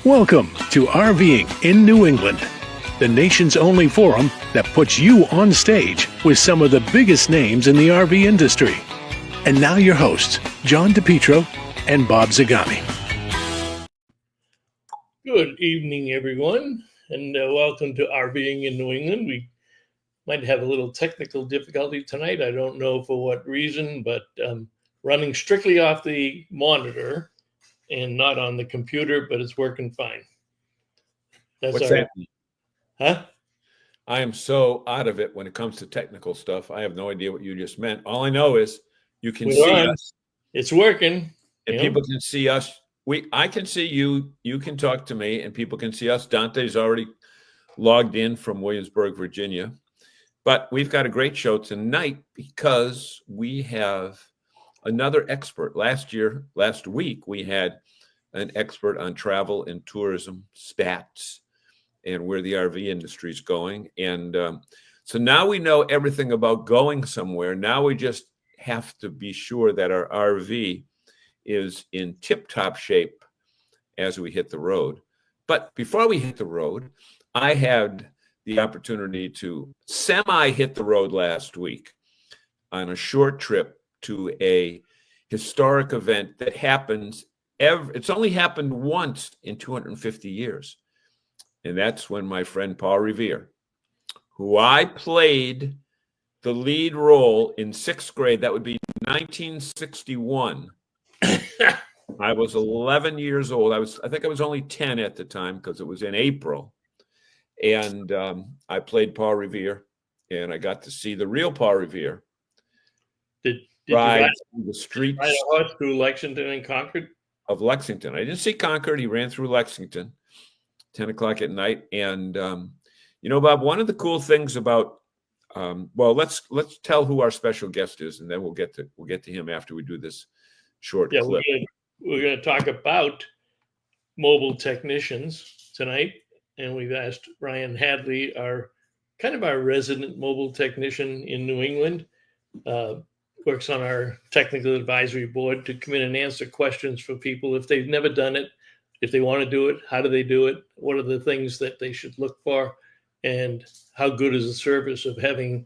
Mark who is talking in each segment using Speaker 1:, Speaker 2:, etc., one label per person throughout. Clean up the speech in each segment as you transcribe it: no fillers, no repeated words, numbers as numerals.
Speaker 1: Welcome to RVing in New England, the nation's only forum that puts you on stage with some of the biggest names in the RV industry. And now your hosts, John DePietro and Bob Zagami.
Speaker 2: Good evening, everyone, and welcome to RVing in New England. We might have a little technical difficulty tonight. I don't know for what reason, but running strictly off the monitor and not on the computer, but it's working fine.
Speaker 3: What's happening?
Speaker 2: Huh?
Speaker 3: I am so out of it when it comes to technical stuff. I have no idea what you just meant. All I know is you can see us.
Speaker 2: It's working.
Speaker 3: And people can see us. I can see you. You can talk to me, and people can see us. Dante's already logged in from Williamsburg, Virginia. But we've got a great show tonight because we have another expert. Last week, we had an expert on travel and tourism stats and where the RV industry is going. And so now we know everything about going somewhere. Now we just have to be sure that our RV is in tip-top shape as we hit the road. But before we hit the road, I had the opportunity to semi-hit the road last week on a short trip to a historic event that happens it's only happened once in 250 years. And that's when my friend Paul Revere, who I played the lead role in sixth grade, that would be 1961. I was 11 years old. I think I was only 10 at the time because it was in April. And I played Paul Revere, and I got to see the real Paul Revere
Speaker 2: Did
Speaker 3: ride
Speaker 2: you ride
Speaker 3: through the streets
Speaker 2: a horse through Lexington and Concord?
Speaker 3: of Lexington. I didn't see Concord. He ran through Lexington, 10 o'clock at night. And, Bob, one of the cool things about, let's tell who our special guest is, and then we'll get to him after we do this short clip.
Speaker 2: We're going to talk about mobile technicians tonight. And we've asked Ryan Hadley, our resident mobile technician in New England, works on our technical advisory board, to come in and answer questions for people if they've never done it, if they want to do it, how do they do it, what are the things that they should look for, and how good is the service of having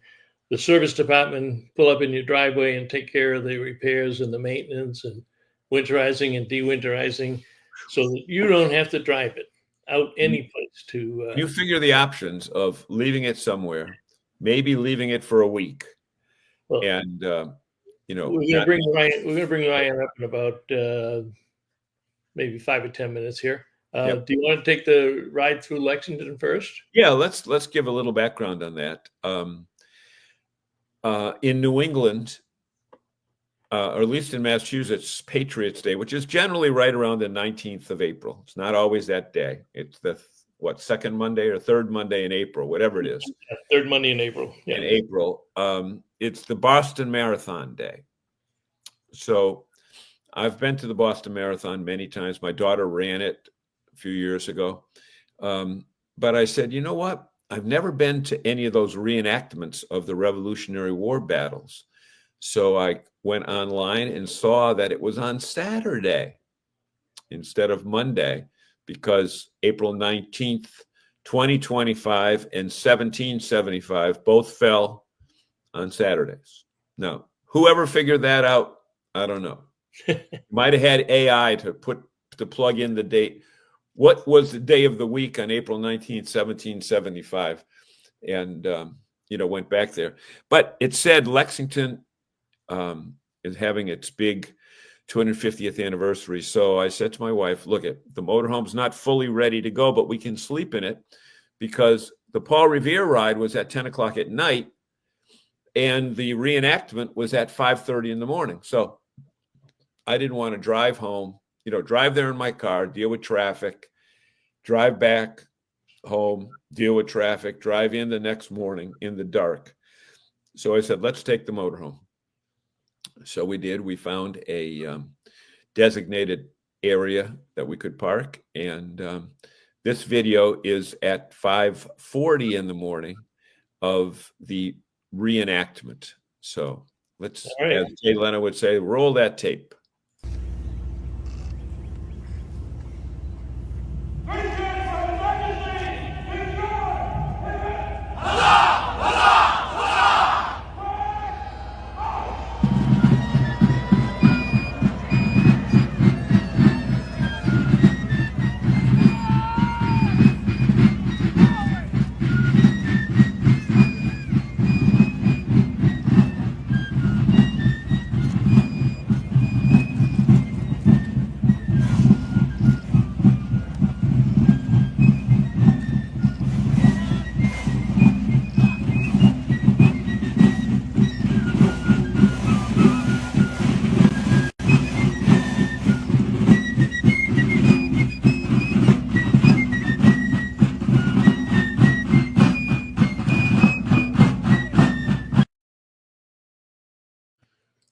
Speaker 2: the service department pull up in your driveway and take care of the repairs and the maintenance and winterizing and dewinterizing so that you don't have to drive it out any place to
Speaker 3: you figure the options of leaving it somewhere, maybe leaving it for a week.
Speaker 2: Well,
Speaker 3: and
Speaker 2: we're gonna bring Ryan up in about maybe 5 or 10 minutes here.
Speaker 3: Yep.
Speaker 2: Do you want to take the ride through Lexington first?
Speaker 3: Yeah, let's give a little background on that. In New England, or at least in Massachusetts, Patriots Day, which is generally right around the 19th of April. It's not always that day. It's the second Monday or third Monday in April, whatever it is.
Speaker 2: Third Monday in April. Yeah.
Speaker 3: In April. It's the Boston Marathon Day. So I've been to the Boston Marathon many times. My daughter ran it a few years ago. But I said, you know what? I've never been to any of those reenactments of the Revolutionary War battles. So I went online and saw that it was on Saturday instead of Monday, because April 19th, 2025 and 1775 both fell on Saturdays. Now, whoever figured that out, I don't know. Might have had AI to plug in the date. What was the day of the week on April 19th, 1775? And, went back there. But it said Lexington is having its big 250th anniversary. So I said to my wife, look, the motorhome's not fully ready to go, but we can sleep in it, because the Paul Revere ride was at 10 o'clock at night and the reenactment was at 5:30 in the morning. So I didn't want to drive home, drive there in my car, deal with traffic, drive back home, deal with traffic, drive in the next morning in the dark. So I said, let's take the motorhome. So we did. We found a designated area that we could park. And this video is at 5:40 in the morning of the reenactment. So let's, as Jay Leno would say, roll that tape.
Speaker 4: All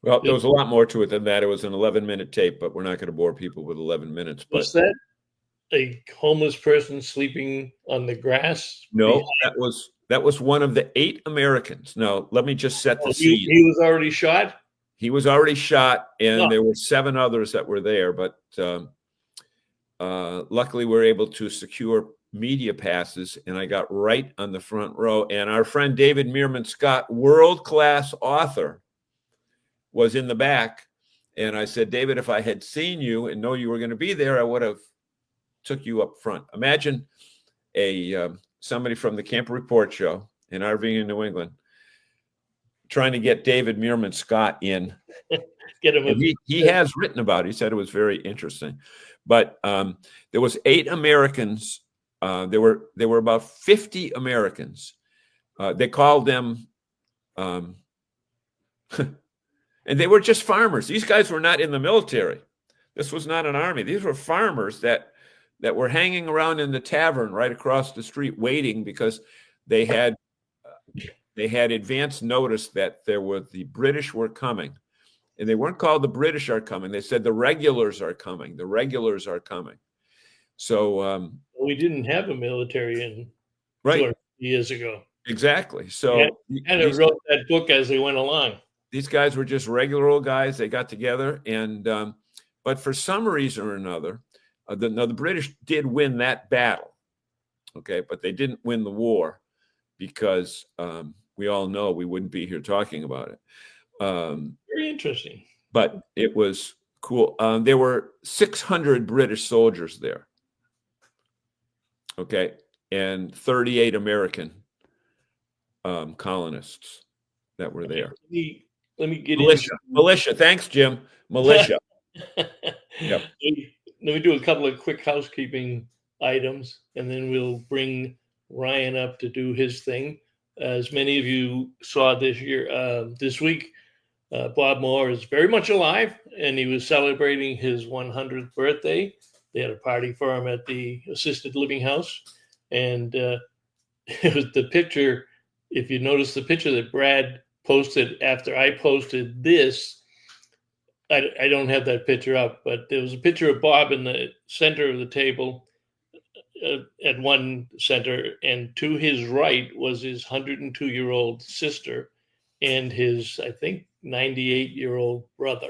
Speaker 3: Well, there was a lot more to it than that. It was an 11-minute tape, but we're not going to bore people with 11 minutes. But
Speaker 2: Was that a homeless person sleeping on the grass?
Speaker 3: no, that was one of the 8 Americans. Now, let me just set the scene.
Speaker 2: He was already shot?
Speaker 3: He was already shot, and there were 7 others that were there. But luckily, we were able to secure media passes, and I got right on the front row. And our friend David Meerman Scott, world-class author, was in the back. And I said, David, if I had seen you and know you were going to be there, I would have took you up front. Imagine somebody from the Camper Report show in RVing in New England trying to get David Meerman Scott in.
Speaker 2: Get him.
Speaker 3: He has written about it. He said it was very interesting. But there was 8 Americans. There were about 50 Americans. They called them, and they were just farmers. These guys were not in the military. This was not an army. These were farmers that were hanging around in the tavern right across the street waiting because they had advance notice that the British were coming. And they weren't called the British are coming. They said the regulars are coming. The regulars are coming. So
Speaker 2: we didn't have a military in
Speaker 3: right
Speaker 2: years ago.
Speaker 3: Exactly. So
Speaker 2: he kind of wrote that book as they went along.
Speaker 3: These guys were just regular old guys. They got together, and but for some reason or another, the British did win that battle. Okay, but they didn't win the war because we all know we wouldn't be here talking about it.
Speaker 2: Very interesting.
Speaker 3: But it was cool. There were 600 British soldiers there. Okay, and 38 American colonists that were there.
Speaker 2: Let me get
Speaker 3: militia. Thanks, Jim. Militia.
Speaker 2: Yep. Let me do a couple of quick housekeeping items, and then we'll bring Ryan up to do his thing. As many of you saw this week, Bob Moore is very much alive, and he was celebrating his 100th birthday. They had a party for him at the assisted living house, and it was the picture. If you notice the picture that Brad posted after I posted this, I don't have that picture up, but there was a picture of Bob in the center of the table at one center, and to his right was his 102-year-old sister and his, I think, 98-year-old brother.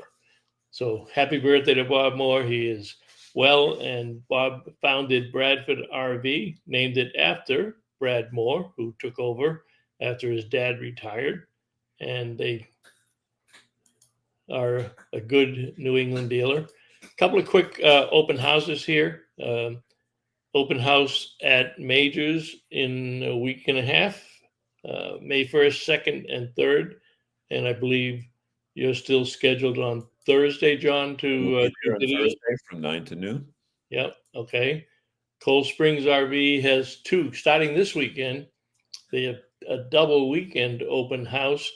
Speaker 2: So happy birthday to Bob Moore. He is well, and Bob founded Bradford RV, named it after Brad Moore, who took over after his dad retired. And they are a good New England dealer. A couple of quick open houses here. Open house at Majors in a week and a half, May 1st, 2nd, and 3rd. And I believe you're still scheduled on Thursday, John, to
Speaker 3: Thursday from 9 to noon.
Speaker 2: Yep. Okay. Cold Springs RV has 2 starting this weekend. They have a double weekend open house,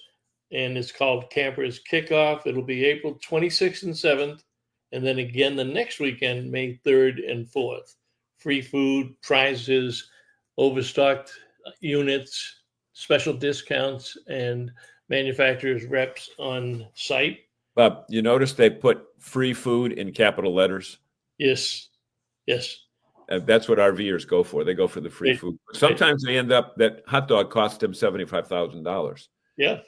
Speaker 2: and it's called Campers Kickoff. It'll be April 26th and 7th, and then again the next weekend, May 3rd and 4th. Free food, prizes, overstocked units, special discounts, and manufacturers' reps on site.
Speaker 3: Bob, you notice they put free food in capital letters?
Speaker 2: Yes. Yes.
Speaker 3: That's what RVers go for. They go for the free food. Sometimes they end up that hot dog cost them $75,000.
Speaker 2: Yeah.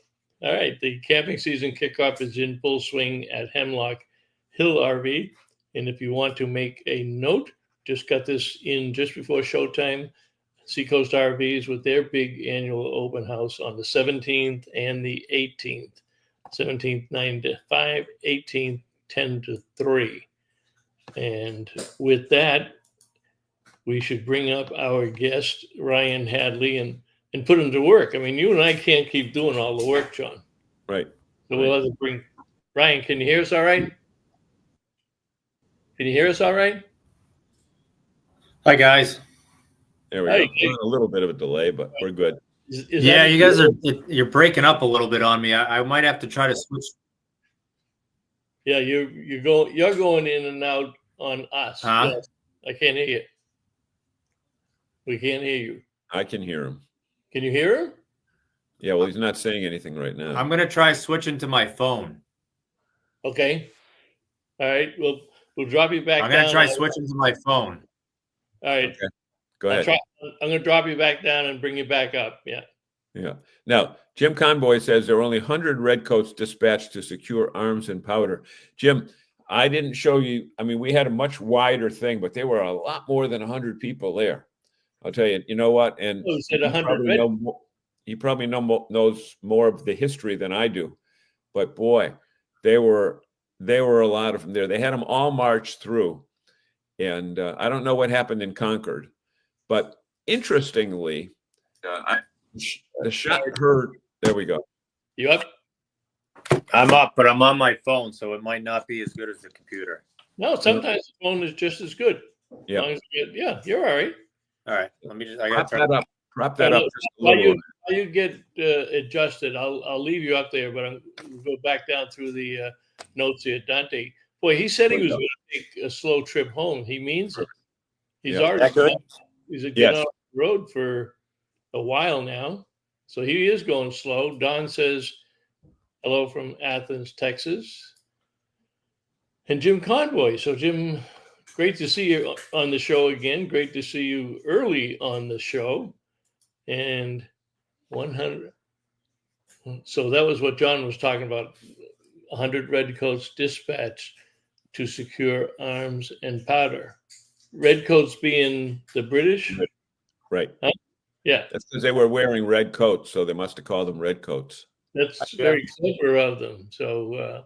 Speaker 2: All right. The camping season kickoff is in full swing at Hemlock Hill RV. And if you want to make a note, just got this in just before showtime. Seacoast RVs with their big annual open house on the 17th and the 18th. 17th, 9 to 5, 18th, 10 to 3. And with that, we should bring up our guest, Ryan Hadley, and put him to work. I mean, you and I can't keep doing all the work, John.
Speaker 3: Right.
Speaker 2: So we'll have to bring Ryan. Can you hear us all right? Can you hear us all right?
Speaker 4: Hi, guys.
Speaker 3: There we go. A little bit of a delay, but we're good.
Speaker 4: Yeah, you guys you're breaking up a little bit on me. I might have to try to switch.
Speaker 2: Yeah, you're going in and out on us.
Speaker 4: Huh?
Speaker 2: Yes. I can't hear you. We can't hear you.
Speaker 3: I can hear him.
Speaker 2: Can you hear him?
Speaker 3: Yeah, well, he's not saying anything right now.
Speaker 4: I'm going to try switching to my phone.
Speaker 2: Okay. All right. We'll drop you back
Speaker 4: I'm
Speaker 2: down.
Speaker 4: gonna try switching to my phone.
Speaker 2: All right.
Speaker 3: Okay. Go ahead.
Speaker 2: I'm going to drop you back down and bring you back up. Yeah.
Speaker 3: Yeah. Now, Jim Conboy says there are only 100 redcoats dispatched to secure arms and powder. Jim, I didn't show you. I mean, we had a much wider thing, but there were a lot more than 100 people there. I'll tell you. You know what? And
Speaker 2: Oh, you said 100
Speaker 3: he probably knows more of the history than I do. But boy, there were a lot of them there. They had them all march through, and I don't know what happened in Concord, but interestingly, the shot heard. There we go.
Speaker 2: You up?
Speaker 4: I'm up, but I'm on my phone, so it might not be as good as the computer.
Speaker 2: No, sometimes the phone is just as good.
Speaker 3: Yeah.
Speaker 2: Yeah, you're all right.
Speaker 4: All right, let me just. I
Speaker 3: Prop
Speaker 4: got
Speaker 3: that up. Prop that up just a little.
Speaker 2: While you get adjusted, I'll leave you up there, but I'm going to go back down through the notes here. Dante, boy, he said he was going to take a slow trip home. He means it. He's already he's been on the road for a while now, so he is going slow. Don says hello from Athens, Texas, and Jim Conboy. So Jim, great to see you on the show again. Great to see you early on the show. And 100. So that was what John was talking about. 100 redcoats dispatched to secure arms and powder. Redcoats being the British?
Speaker 3: Right.
Speaker 2: Huh? Yeah.
Speaker 3: That's because they were wearing red coats, so they must have called them redcoats.
Speaker 2: That's very clever of them. So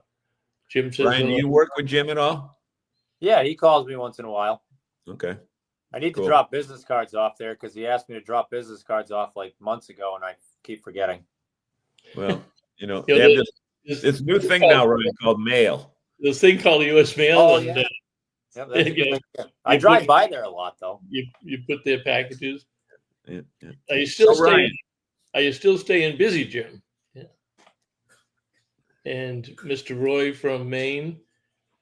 Speaker 2: Jim says,
Speaker 3: Ryan, do you work with Jim at all?
Speaker 4: Yeah, he calls me once in a while.
Speaker 3: Okay.
Speaker 4: I need to drop business cards off there because he asked me to drop business cards off like months ago, and I keep forgetting.
Speaker 3: Well, they have this new thing now, Ryan, called mail.
Speaker 2: This thing called the U.S. mail.
Speaker 4: Oh,
Speaker 2: and,
Speaker 4: yeah. I drive by there a lot, though.
Speaker 2: You put their packages.
Speaker 3: Yeah.
Speaker 2: Are you still staying? Are you still staying busy, Jim? Yeah. And Mr. Roy from Maine,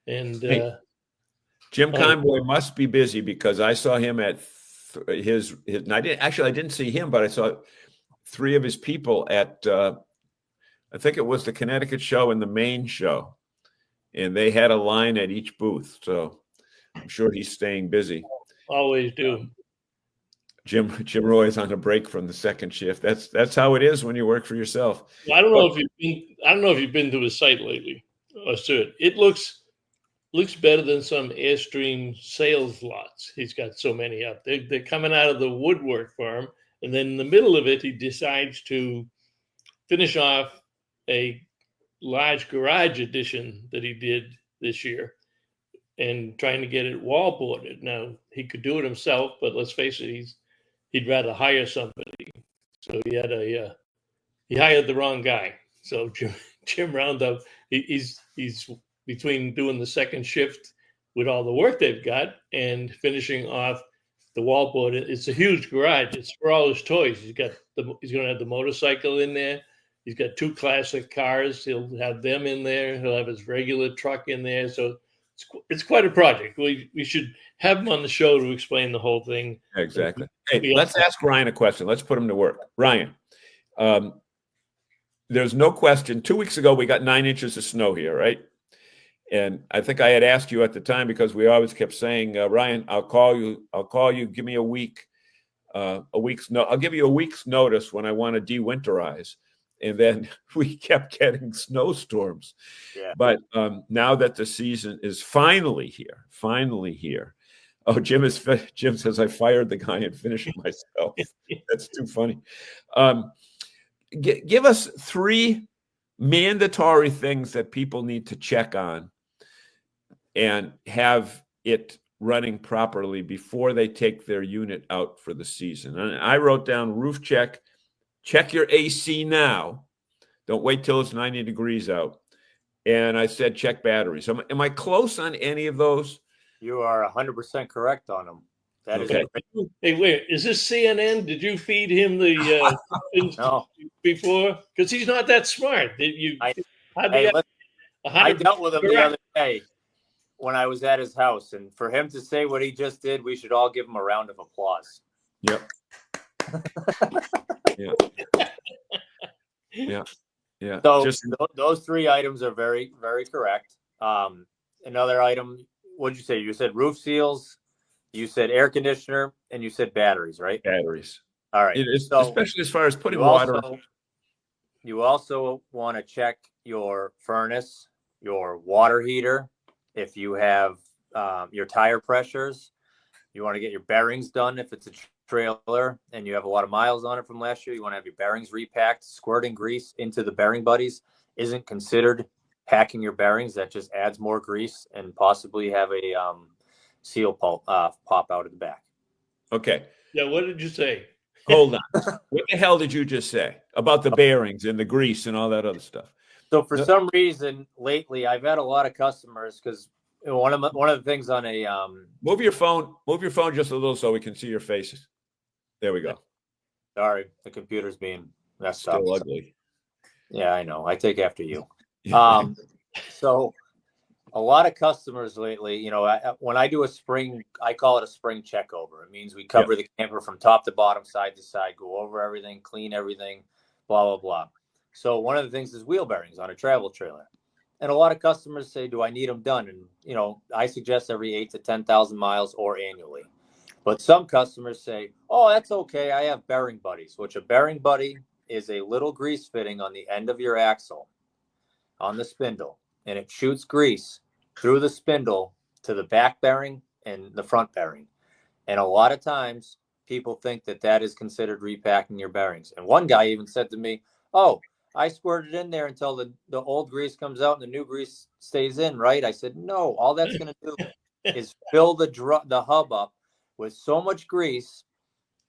Speaker 2: and
Speaker 3: Jim Conboy must be busy because I saw him at his. And I didn't see him, but I saw 3 of his people at. I think it was the Connecticut show and the Maine show, and they had a line at each booth. So I'm sure he's staying busy.
Speaker 2: Always do.
Speaker 3: Jim Roy is on a break from the second shift. That's how it is when you work for yourself.
Speaker 2: I don't know if you've been to his site lately. It looks better than some Airstream sales lots. He's got so many up. They're coming out of the woodwork for him, and then in the middle of it, he decides to finish off a large garage addition that he did this year, and trying to get it wallboarded. Now he could do it himself, but let's face it, he'd rather hire somebody. So he hired the wrong guy. So Jim Roundup, he's between doing the second shift with all the work they've got and finishing off the wallboard. It's a huge garage. It's for all his toys. He's going to have the motorcycle in there. He's got 2 classic cars. He'll have them in there. He'll have his regular truck in there. So it's quite a project. We should have him on the show to explain the whole thing.
Speaker 3: Exactly. Hey, let's ask Ryan a question. Let's put him to work. Ryan, there's no question. 2 weeks ago, we got 9 inches of snow here, right? And I think I had asked you at the time because we always kept saying, Ryan, I'll call you. Give me a week, I'll give you a week's notice when I want to de-winterize. And then we kept getting snowstorms. Yeah. But now that the season is finally here. Oh, Jim says I fired the guy and finished it myself. That's too funny. Give us 3 mandatory things that people need to check on and have it running properly before they take their unit out for the season. And I wrote down roof check your AC now. Don't wait till it's 90 degrees out. And I said check batteries. Am I close on any of those?
Speaker 4: You are 100% correct on them. That is.
Speaker 2: Hey, wait, is this CNN? Did you feed him the
Speaker 4: no.
Speaker 2: before? Because he's not that smart.
Speaker 4: I dealt with him the other day when I was at his house, and for him to say what he just did, we should all give him a round of applause.
Speaker 3: Yep. Yeah.
Speaker 4: So those 3 items are very, very correct. Another item, what did you say? You said roof seals, you said air conditioner, and you said batteries, right?
Speaker 3: Batteries.
Speaker 4: All right.
Speaker 3: It is,
Speaker 4: So
Speaker 3: especially as far as putting
Speaker 4: you
Speaker 3: water.
Speaker 4: you also want to check your furnace, your water heater, if you have your tire pressures. You want to get your bearings done if it's a trailer and you have a lot of miles on it from last year. You want to have your bearings repacked. Squirting grease into the bearing buddies isn't considered packing your bearings. That just adds more grease and possibly have a seal pop out of the back.
Speaker 3: Okay.
Speaker 2: Yeah, what did you say?
Speaker 3: Hold on. What the hell did you just say about the bearings and the grease and all that other stuff?
Speaker 4: So for some reason lately, I've had a lot of customers because one of the things on a
Speaker 3: move your phone just a little so we can see your faces. There we go.
Speaker 4: Sorry, the computer's being messed
Speaker 3: Still
Speaker 4: up.
Speaker 3: ugly.
Speaker 4: Yeah, I know. I take after you. So a lot of customers lately, when I do a spring, I call it a spring check over. It means we cover the camper from top to bottom, side to side, go over everything, clean everything, blah, blah, blah. So one of the things is wheel bearings on a travel trailer. And a lot of customers say, do I need them done? And, I suggest every 8 to 10,000 miles or annually. But some customers say, oh, that's okay. I have bearing buddies, which a bearing buddy is a little grease fitting on the end of your axle on the spindle. And it shoots grease through the spindle to the back bearing and the front bearing. And a lot of times people think that is considered repacking your bearings. And one guy even said to me, oh, I squirted in there until the old grease comes out and the new grease stays in, right? I said, no, all that's going to do is fill the hub up with so much grease,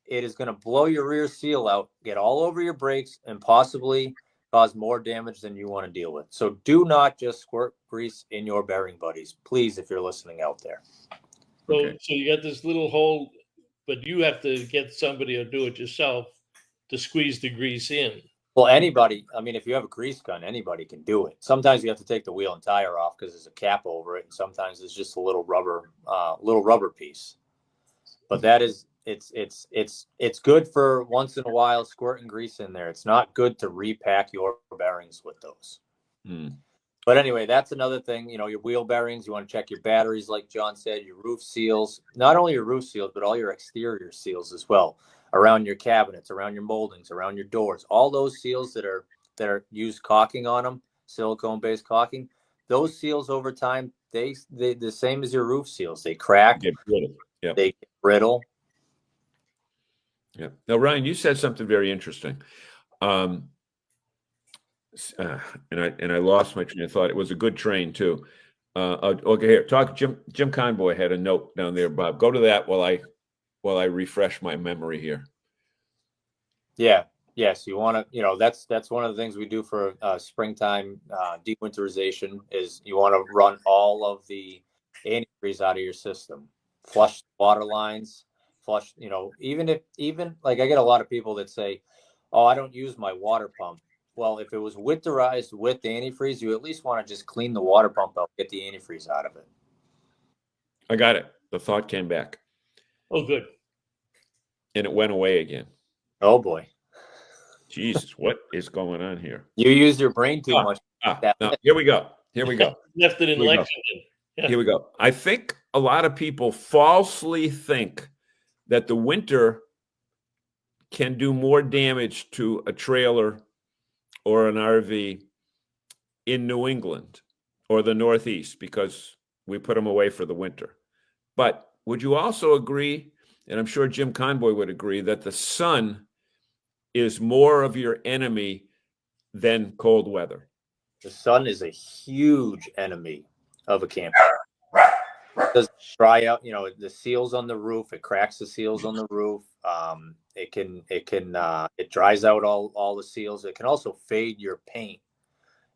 Speaker 4: it is going to blow your rear seal out, get all over your brakes, and possibly cause more damage than you want to deal with. So do not just squirt grease in your bearing buddies, please, if you're listening out there.
Speaker 2: So you got this little hole, but you have to get somebody to do it yourself to squeeze the grease in.
Speaker 4: Well, anybody, if you have a grease gun, anybody can do it. Sometimes you have to take the wheel and tire off because there's a cap over it, and sometimes it's just a little rubber piece. But that is, it's good for once in a while squirting grease in there. It's not good to repack your bearings with those. But anyway, that's another thing. Your wheel bearings, you want to check your batteries, like John said, your roof seals, not only your roof seals, but all your exterior seals as well, around your cabinets, around your moldings, around your doors. All those seals that are used caulking on them, silicone-based caulking, those seals over time, they the same as your roof seals. They crack.
Speaker 3: Get brittle. Yep.
Speaker 4: They get brittle.
Speaker 3: Yeah. Now, Ryan, you said something very interesting. And I lost my train of thought. It was a good train too. Okay, here. Talk. Jim Conboy had a note down there, Bob. Go to that while I refresh my memory here.
Speaker 4: Yeah. Yes. You want to. That's one of the things we do for springtime dewinterization is you want to run all of the antifreeze out of your system, flush water lines, flush. Even like I get a lot of people that say, "Oh, I don't use my water pump." Well, if it was winterized with antifreeze, you at least want to just clean the water pump out, get the antifreeze out of it.
Speaker 3: I got it. The thought came back.
Speaker 2: Oh, good.
Speaker 3: And it went away again.
Speaker 4: Oh, boy.
Speaker 3: Jesus, what is going on here?
Speaker 4: You use your brain too much.
Speaker 3: No, here we go.
Speaker 2: Left it in Lexington.
Speaker 3: Yeah. Here we go. I think a lot of people falsely think that the winter can do more damage to a trailer or an RV in New England or the Northeast because we put them away for the winter. But would you also agree, and I'm sure Jim Conboy would agree, that the sun is more of your enemy than cold weather?
Speaker 4: The sun is a huge enemy of a camper. It does dry out, the seals on the roof. It cracks the seals on the roof. It dries out all the seals. It can also fade your paint.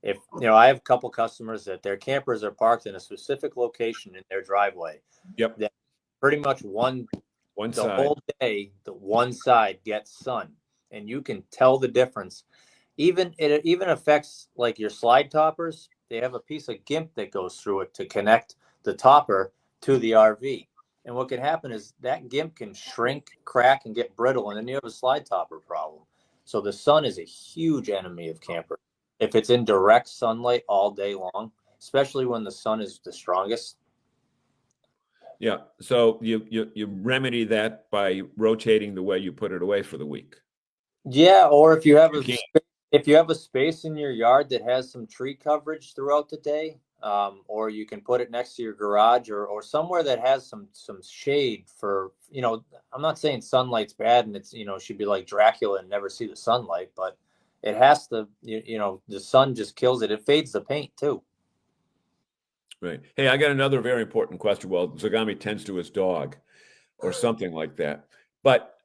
Speaker 4: If I have a couple customers that their campers are parked in a specific location in their driveway.
Speaker 3: Yep.
Speaker 4: That pretty much the
Speaker 3: side.
Speaker 4: whole day, the one side gets sun, and you can tell the difference. It even affects like your slide toppers. They have a piece of gimp that goes through it to connect the topper to the RV. And what can happen is that gimp can shrink, crack, and get brittle, and then you have a slide topper problem. So the sun is a huge enemy of camper. If it's in direct sunlight all day long, especially when the sun is the strongest.
Speaker 3: Yeah. So you remedy that by rotating the way you put it away for the week.
Speaker 4: Yeah, or if you have
Speaker 3: You can't.
Speaker 4: if you have a space in your yard that has some tree coverage throughout the day, or you can put it next to your garage or somewhere that has some shade for, I'm not saying sunlight's bad and it's, should be like Dracula and never see the sunlight, but it has to, the sun just kills it. It fades the paint too.
Speaker 3: Right. Hey, I got another very important question. Well, Zagami tends to his dog or something like that. But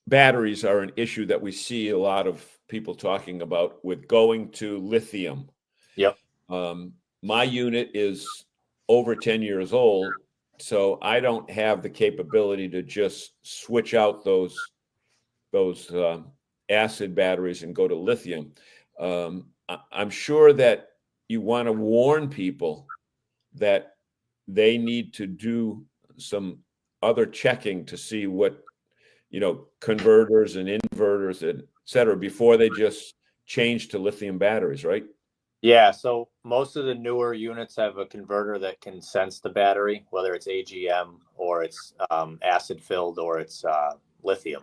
Speaker 3: batteries are an issue that we see a lot of people talking about with going to lithium.
Speaker 4: Yep.
Speaker 3: My unit is over 10 years old, so I don't have the capability to just switch out those acid batteries and go to lithium. I'm sure that you want to warn people that they need to do some other checking to see what, converters and inverters, et cetera, before they just change to lithium batteries, right?
Speaker 4: Yeah. So most of the newer units have a converter that can sense the battery, whether it's AGM or it's acid filled or it's lithium.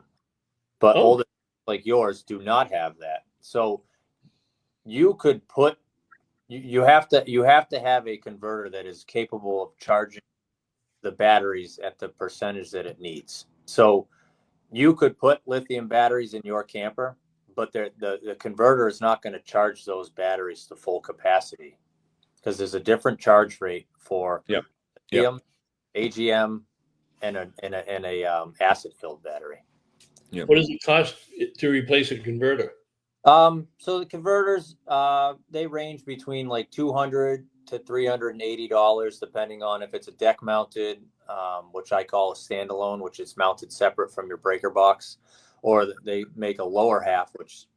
Speaker 4: But older like yours do not have that. So you could put you have to have a converter that is capable of charging the batteries at the percentage that it needs. So you could put lithium batteries in your camper, but the converter is not going to charge those batteries to full capacity because there's a different charge rate for lithium, AGM, and a acid filled battery.
Speaker 3: Yep.
Speaker 2: What does it cost to replace a converter?
Speaker 4: So the converters, they range between like $200 to $380, depending on if it's a deck mounted, which I call a standalone, which is mounted separate from your breaker box, or they make a lower half, which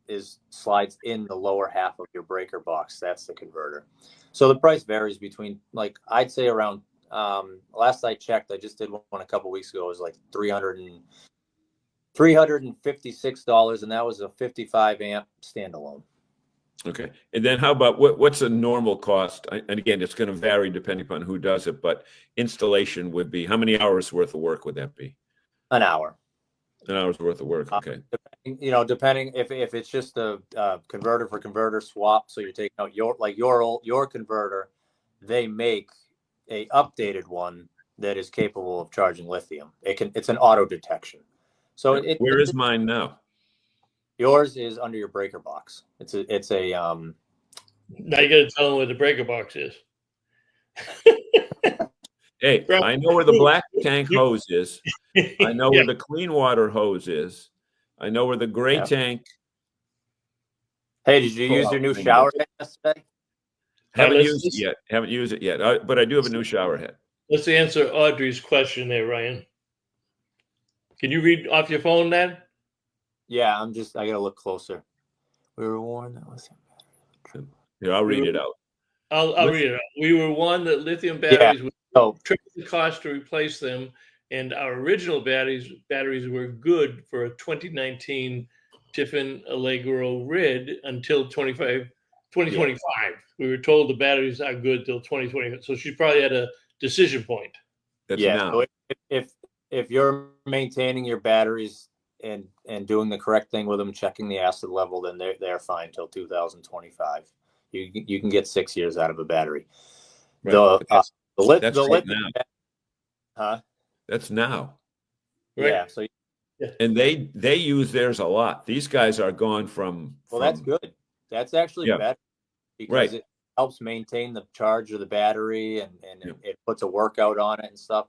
Speaker 4: slides in the lower half of your breaker box. That's the converter. So the price varies between, like, I'd say around, last I checked, I just did one a couple weeks ago, it was like $356, and that was a 55 amp standalone.
Speaker 3: Okay. And then how about what's a normal cost? And again, it's going to vary depending upon who does it, but installation would be, how many hours worth of work would that be?
Speaker 4: An hour.
Speaker 3: An hour's worth of work. Okay.
Speaker 4: Depending if it's just a converter for converter swap. So you're taking out your converter, they make a updated one that is capable of charging lithium. It's an auto detection. So
Speaker 3: where is mine now?
Speaker 4: Yours is under your breaker box. It's a
Speaker 2: Now you got to tell them where the breaker box is.
Speaker 3: Hey, I know where the black tank hose is. I know where the clean water hose is. I know where the gray tank.
Speaker 4: Hey, did you use your new shower head yesterday?
Speaker 3: Haven't used it yet. But I do have a new shower head.
Speaker 2: Let's answer Audrey's question there, Ryan. Can you read off your phone, Dad?
Speaker 4: Yeah, I gotta look closer. We were warned that was.
Speaker 3: Yeah, I'll read it out.
Speaker 2: I'll read it out. We were warned that lithium batteries would triple the cost to replace them, and our original batteries were good for a 2019 Tiffin Allegro Rid until 2025. We were told the batteries are good till 2020. So she probably had a decision point.
Speaker 3: That's now.
Speaker 4: So if you're maintaining your batteries and doing the correct thing with them, checking the acid level, then they're fine till 2025. You can get 6 years out of a battery.
Speaker 3: Right.
Speaker 4: That's
Speaker 3: right now.
Speaker 4: Huh?
Speaker 3: That's now.
Speaker 2: Right.
Speaker 4: Yeah. So.
Speaker 3: And they use theirs a lot. These guys are gone from.
Speaker 4: That's good. That's actually better because it helps maintain the charge of the battery and it puts a workout on it and stuff.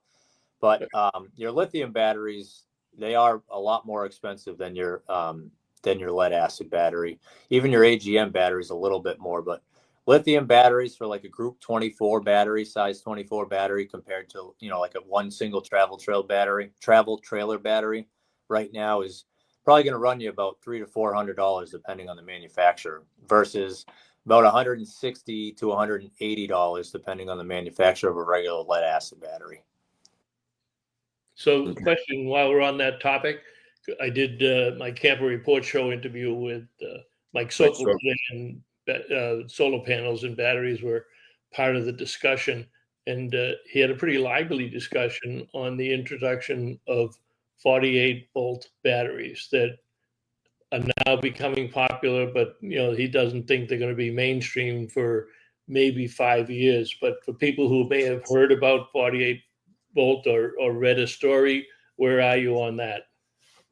Speaker 4: But your lithium batteries, they are a lot more expensive than your lead acid battery. Even your AGM battery is a little bit more, but lithium batteries for like a group 24 battery, size 24 battery compared to, like a one single travel trailer battery right now is probably going to run you about $300 to $400 depending on the manufacturer versus about $160 to $180 depending on the manufacturer of a regular lead acid battery.
Speaker 2: So question while we're on that topic, I did my Camper Report Show interview with Mike Sokol today, and solar panels and batteries were part of the discussion. And he had a pretty lively discussion on the introduction of 48-volt batteries that are now becoming popular, but he doesn't think they're going to be mainstream for maybe 5 years. But for people who may have heard about 48-volt or read a story, where are you on that?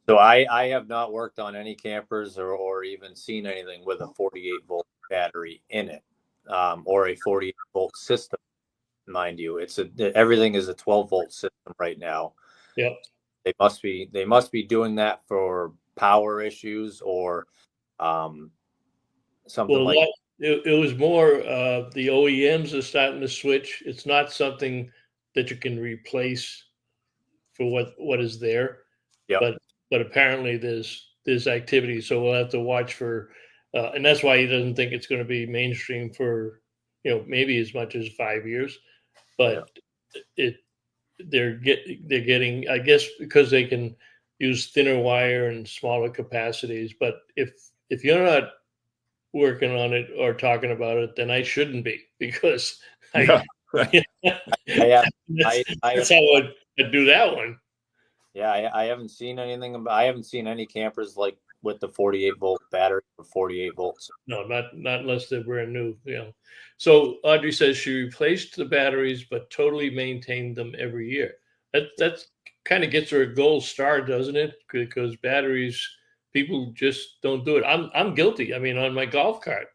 Speaker 4: So I have not worked on any campers or even seen anything with a 48-volt battery in it, or a 48-volt system. Mind you, everything is a 12-volt system right now.
Speaker 2: Yep.
Speaker 4: They must be doing that for power issues or something like that.
Speaker 2: It was more the OEMs are starting to switch. It's not something that you can replace for what is there.
Speaker 4: Yep.
Speaker 2: But apparently there's activity, so we'll have to watch for, and that's why he doesn't think it's going to be mainstream for maybe as much as 5 years. But they're getting, I guess, because they can use thinner wire and smaller capacities. But if you're not working on it or talking about it, then I shouldn't be, because that's how I'd do that one.
Speaker 4: Yeah, I haven't seen anything I haven't seen any campers like with the 48-volt battery for 48 volts.
Speaker 2: No, not unless they're brand new. So Audrey says she replaced the batteries, but totally maintained them every year. That kind of gets her a gold star, doesn't it? Because batteries, people just don't do it. I'm guilty. I mean, on my golf cart,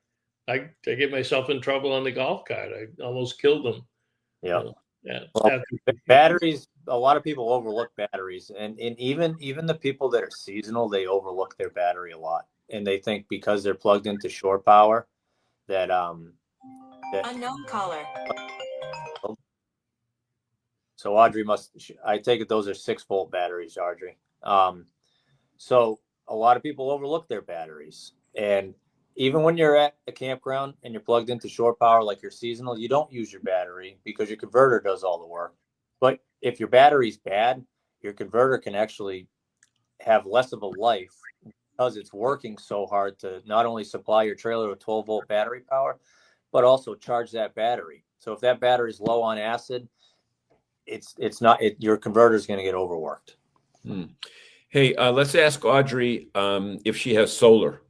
Speaker 2: I get myself in trouble on the golf cart. I almost killed them.
Speaker 4: Yeah.
Speaker 2: Yeah.
Speaker 4: Well, batteries, a lot of people overlook batteries, and even the people that are seasonal, they overlook their battery a lot, and they think because they're plugged into shore power that
Speaker 5: unknown caller.
Speaker 4: So Audrey I take it those are 6-volt batteries, Audrey. So a lot of people overlook their batteries, and even when you're at a campground and you're plugged into shore power, like you're seasonal, you don't use your battery because your converter does all the work. But if your battery's bad, your converter can actually have less of a life because it's working so hard to not only supply your trailer with 12-volt battery power, but also charge that battery. So if that battery is low on acid, your converter is going to get overworked.
Speaker 3: Hey, let's ask Audrey if she has solar.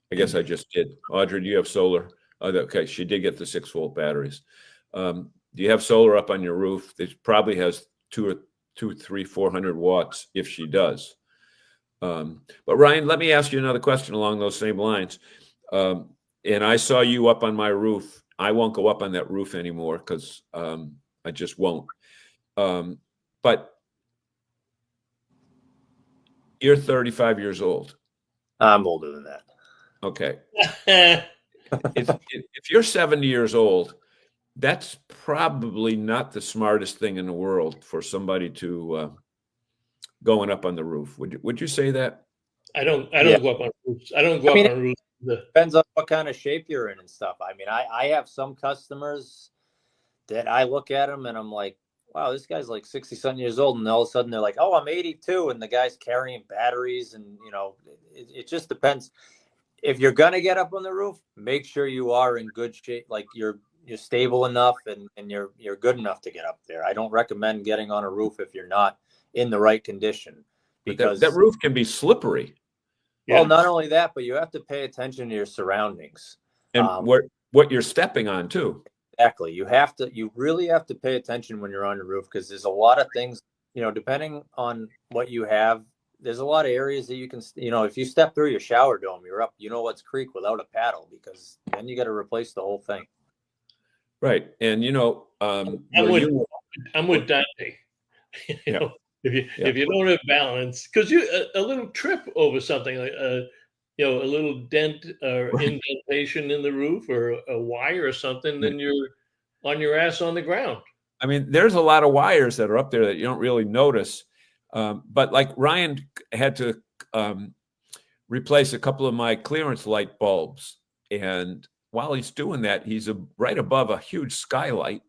Speaker 3: I guess I just did. Audrey, do you have solar? Okay, she did get the 6-volt batteries. Do you have solar up on your roof? It probably has 400 watts if she does. But Ryan, let me ask you another question along those same lines. And I saw you up on my roof. I won't go up on that roof anymore because I just won't. But you're 35 years old.
Speaker 4: I'm older than that.
Speaker 3: Okay. If you're 70 years old, that's probably not the smartest thing in the world for somebody to going up on the roof. Would you say that?
Speaker 2: I don't go up on roofs. I don't go up on roofs.
Speaker 4: Depends on what kind of shape you're in and stuff. I mean, I have some customers that I look at them and I'm like, wow, this guy's like 60-something years old. And all of a sudden they're like, oh, I'm 82. And the guy's carrying batteries. And, it just depends. If you're going to get up on the roof, make sure you are in good shape. Like you're stable enough and you're good enough to get up there. I don't recommend getting on a roof if you're not in the right condition, because
Speaker 3: that roof can be slippery.
Speaker 4: Well, not only that, but you have to pay attention to your surroundings
Speaker 3: and what you're stepping on too.
Speaker 4: Exactly. You really have to pay attention when you're on the roof, because there's a lot of things, depending on what you have, there's a lot of areas that you can, if you step through your shower dome, you're up, what's creek without a paddle, because then you got to replace the whole thing.
Speaker 3: Right. And,
Speaker 2: I'm with Dante. If you don't have balance, because a little trip over something like a little dent or indentation in the roof or a wire or something, then you're on your ass on the ground.
Speaker 3: I mean, there's a lot of wires that are up there that you don't really notice. But like Ryan had to replace a couple of my clearance light bulbs. And while he's doing that, he's right above a huge skylight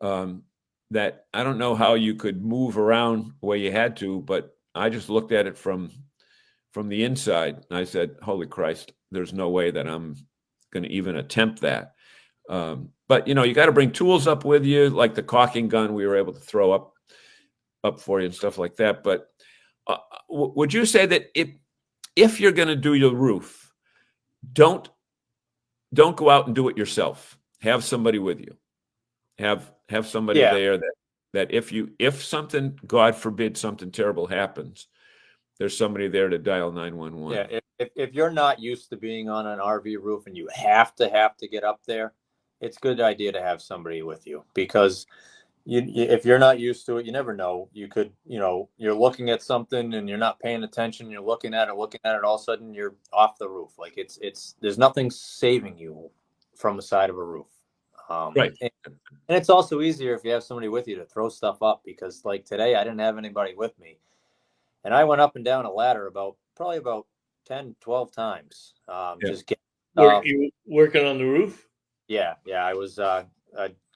Speaker 3: that I don't know how you could move around the way you had to, but I just looked at it from the inside and I said, holy Christ, there's no way that I'm going to even attempt that. But you got to bring tools up with you, like the caulking gun we were able to throw up for you and stuff like that. But would you say that if you're going to do your roof, don't go out and do it yourself. Have somebody with you. Have somebody there that if something, God forbid, something terrible happens, there's somebody there to dial 911.
Speaker 4: Yeah, if you're not used to being on an RV roof and you have to get up there, it's a good idea to have somebody with you, because if you're not used to it, you never know. You could, you're looking at something and you're not paying attention. You're looking at it. All of a sudden you're off the roof. Like there's nothing saving you from the side of a roof.
Speaker 3: Right.
Speaker 4: And it's also easier if you have somebody with you to throw stuff up, because like today I didn't have anybody with me, and I went up and down a ladder probably about 10, 12 times. Just getting
Speaker 2: Were you working on the roof?
Speaker 4: Yeah. I was a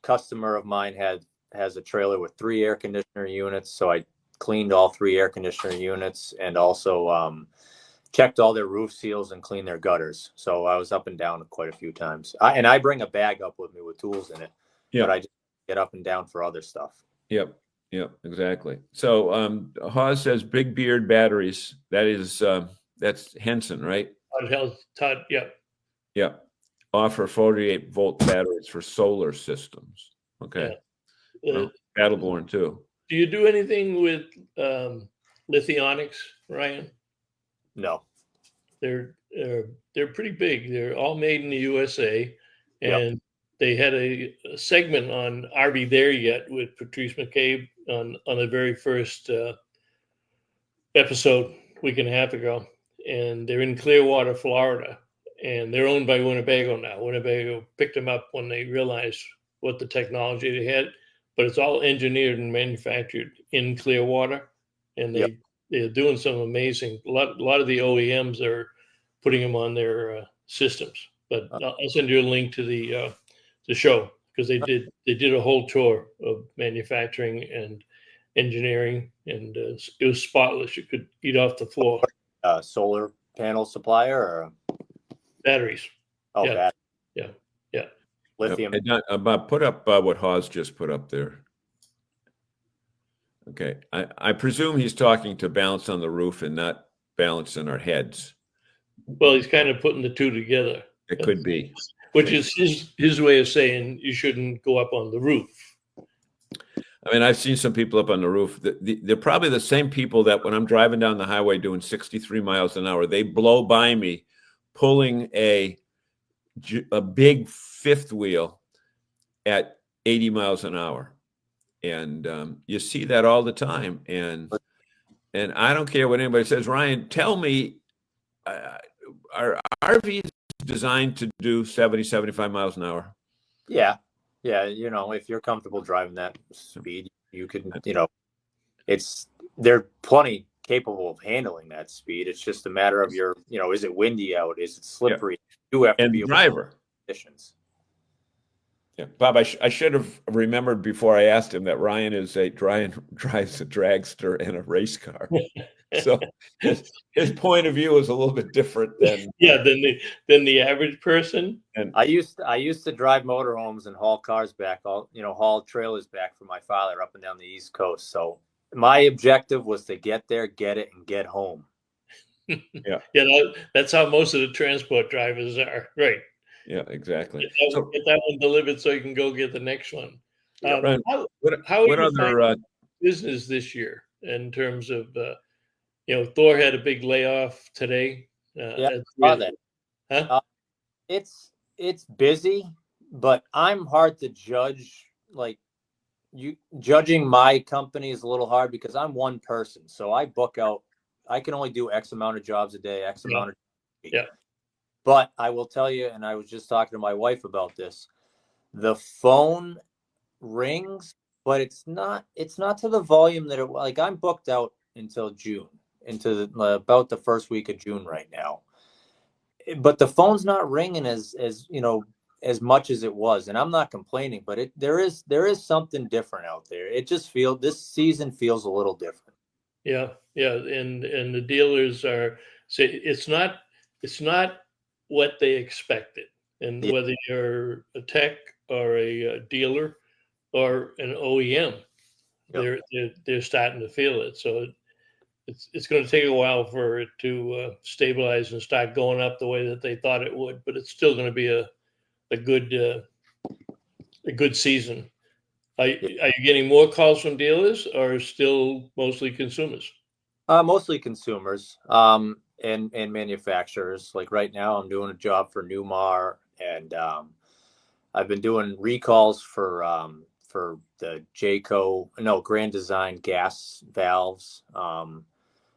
Speaker 4: customer of mine has a trailer with 3 air conditioner units, so I cleaned all 3 air conditioner units and also checked all their roof seals and cleaned their gutters. So I was up and down quite a few times. I bring a bag up with me with tools in it, but I just get up and down for other stuff.
Speaker 3: Yep, exactly. So Hawes says Big Beard batteries. That's Henson, right?
Speaker 2: Todd, yeah.
Speaker 3: Yeah. Offer 48-volt batteries for solar systems. Okay.
Speaker 2: Yeah.
Speaker 3: Battleborn too.
Speaker 2: Do you do anything with lithionics, Ryan?
Speaker 4: No.
Speaker 2: They're pretty big. They're all made in the USA, and they had a segment on RV There Yet with Patrice McCabe on the very first episode a week and a half ago, and they're in Clearwater, Florida, and they're owned by Winnebago now. Winnebago picked them up when they realized what the technology they had, but it's all engineered and manufactured in Clearwater, and they're doing some amazing. A lot of the OEMs are putting them on their systems. But I'll send you a link to the show, because they did a whole tour of manufacturing and engineering, and it was spotless. You could eat off the floor.
Speaker 4: Solar panel supplier or
Speaker 2: batteries?
Speaker 4: Oh,
Speaker 2: yeah.
Speaker 4: batteries.
Speaker 2: Yeah.
Speaker 4: Lithium.
Speaker 3: Put up what Hawes just put up there. Okay. I presume he's talking to balance on the roof and not balance in our heads.
Speaker 2: Well, he's kind of putting the two together.
Speaker 3: It could be.
Speaker 2: Which is his way of saying you shouldn't go up on the roof.
Speaker 3: I mean, I've seen some people up on the roof. They're probably the same people that when I'm driving down the highway doing 63 miles an hour, they blow by me pulling a big fifth wheel at 80 miles an hour. And you see that all the time. And I don't care what anybody says. Ryan, tell me, are RVs designed to do 70, 75 miles an hour?
Speaker 4: Yeah. If you're comfortable driving that speed, you can, they're plenty capable of handling that speed. It's just a matter of is it windy out? Is it slippery? You have to be
Speaker 3: driver
Speaker 4: conditions.
Speaker 3: Yeah, Bob, I should have remembered before I asked him that Ryan drives a dragster and a race car. So his point of view is a little bit different than
Speaker 2: the average person.
Speaker 4: And I used to drive motorhomes and haul cars back, haul trailers back for my father up and down the East Coast. So my objective was to get there, get it, and get home.
Speaker 2: That's how most of the transport drivers are. Right.
Speaker 3: Yeah, exactly.
Speaker 2: Get that one delivered so you can go get the next one.
Speaker 3: Ryan,
Speaker 2: how
Speaker 3: what other
Speaker 2: business this year in terms of Thor had a big layoff today.
Speaker 4: That. Huh? It's busy, but I'm hard to judge. Like judging my company is a little hard because I'm one person, so I book out. I can only do X amount of jobs a day, X amount of jobs.
Speaker 2: Yeah.
Speaker 4: But I will tell you, and I was just talking to my wife about this. The phone rings, but it's not to the volume that I'm booked out until June, about the first week of June right now. But the phone's not ringing as much as it was, and I'm not complaining. But there is something different out there. It just this season feels a little different.
Speaker 2: Yeah, and the dealers are say it's not what they expected. And
Speaker 4: Yeah.
Speaker 2: whether you're a tech or a dealer or an OEM, they're starting to feel it. So it's going to take a while for it to stabilize and start going up the way that they thought it would. But it's still going to be a good season. Are you getting more calls from dealers or still mostly consumers?
Speaker 4: Mostly consumers and manufacturers. Like right now, I'm doing a job for Newmar, and I've been doing recalls for the Grand Design gas valves.